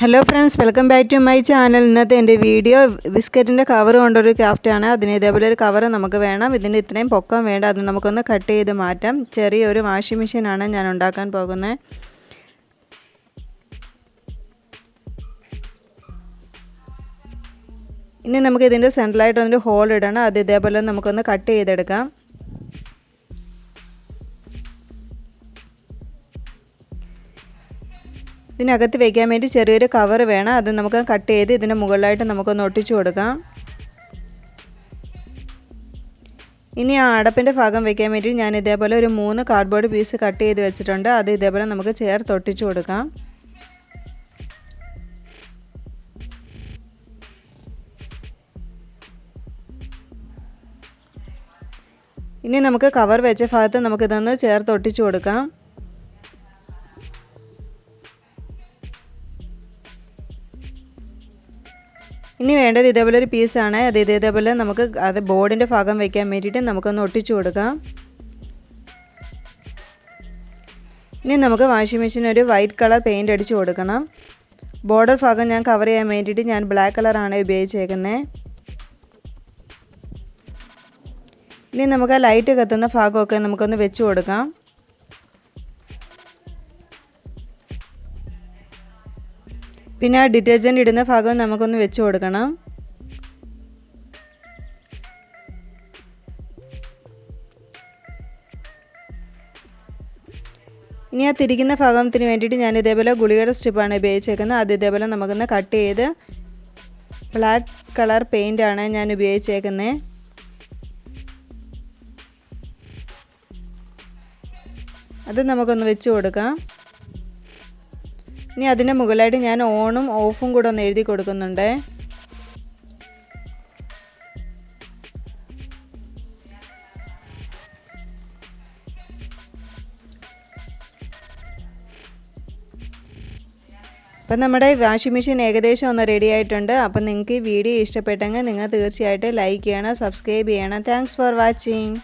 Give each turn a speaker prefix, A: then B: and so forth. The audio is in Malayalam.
A: Hello friends, welcome back to my channel. ഇന്നത്തെ എൻ്റെ വീഡിയോ ബിസ്ക്കറ്റിൻ്റെ കവർ കൊണ്ടൊരു ക്രാഫ്റ്റാണ്. അതിന് ഇതേപോലെ ഒരു കവർ നമുക്ക് വേണം. ഇതിന് ഇത്രയും പൊക്കം വേണ്ട. അത് നമുക്കൊന്ന് കട്ട് ചെയ്ത് മാറ്റാം. ചെറിയൊരു വാഷിംഗ് മെഷീനാണ് ഞാൻ ഉണ്ടാക്കാൻ പോകുന്നത്. ഇനി നമുക്ക് ഇതിൻ്റെ സെൻറ്ററിലായിട്ട് ഒരു ഹോൾ ഇടണം. അത് ഇതേപോലെ നമുക്കൊന്ന് കട്ട് ചെയ്തെടുക്കാം. ഇതിനകത്ത് വയ്ക്കാൻ വേണ്ടി ചെറിയൊരു കവർ വേണം. അത് നമുക്ക് കട്ട് ചെയ്ത് ഇതിൻ്റെ മുകളിലായിട്ട് നമുക്കൊന്ന് ഒട്ടിച്ചു കൊടുക്കാം. ഇനി ആ അടപ്പിൻ്റെ ഭാഗം വയ്ക്കാൻ വേണ്ടി ഞാൻ ഇതേപോലെ ഒരു 3 കാർഡ്ബോർഡ് പീസ് കട്ട് ചെയ്ത് വെച്ചിട്ടുണ്ട്. അത് ഇതേപോലെ നമുക്ക് ചേർത്ത് ഒട്ടിച്ചു കൊടുക്കാം. ഇനി നമുക്ക് കവർ വെച്ച ഭാഗത്ത് നമുക്കിതൊന്ന് ചേർത്ത് ഒട്ടിച്ചു കൊടുക്കാം. ഇനി വേണ്ടത് ഇതേപോലെ ഒരു പീസാണ്. അത് ഇതേപോലെ നമുക്ക് അത് ബോർഡിൻ്റെ ഭാഗം വയ്ക്കാൻ വേണ്ടിയിട്ട് നമുക്കൊന്ന് ഒട്ടിച്ചു കൊടുക്കാം. ഇനി നമുക്ക് വാഷിംഗ് മെഷീൻ ഒരു വൈറ്റ് കളർ പെയിൻറ്റ് അടിച്ചു കൊടുക്കണം. ബോർഡർ ഭാഗം ഞാൻ കവർ ചെയ്യാൻ വേണ്ടിയിട്ട് ഞാൻ ബ്ലാക്ക് കളറാണ് ഉപയോഗിച്ചേക്കുന്നത്. ഇനി നമുക്ക് ആ ലൈറ്റ് കത്തുന്ന ഭാഗമൊക്കെ നമുക്കൊന്ന് വെച്ച് കൊടുക്കാം. പിന്നെ ആ ഡിറ്റർജൻറ്റ് ഇടുന്ന ഭാഗം നമുക്കൊന്ന് വെച്ച് കൊടുക്കണം. ഇനി ആ തിരിക്കുന്ന ഭാഗത്തിന് വേണ്ടിയിട്ട് ഞാൻ ഇതേപോലെ ഗുളികയുടെ സ്ട്രിപ്പാണ് ഉപയോഗിച്ചേക്കുന്നത്. അത് ഇതേപോലെ നമുക്കൊന്ന് കട്ട് ചെയ്ത് ബ്ലാക്ക് കളർ പെയിൻ്റാണ് ഞാൻ ഉപയോഗിച്ചേക്കുന്നത്. അത് നമുക്കൊന്ന് വെച്ച് കൊടുക്കാം. ഇനി അതിൻ്റെ മുകളിലായിട്ട് ഞാൻ ഓണും ഓഫും കൂടെ ഒന്ന് എഴുതി കൊടുക്കുന്നുണ്ട്. അപ്പം നമ്മുടെ വാഷിംഗ് മെഷീൻ ഏകദേശം ഒന്ന് റെഡി ആയിട്ടുണ്ട്. അപ്പം നിങ്ങൾക്ക് ഈ വീഡിയോ ഇഷ്ടപ്പെട്ടെങ്കിൽ നിങ്ങൾ തീർച്ചയായിട്ടും ലൈക്ക് ചെയ്യണം, സബ്സ്ക്രൈബ് ചെയ്യണം. Thanks for watching.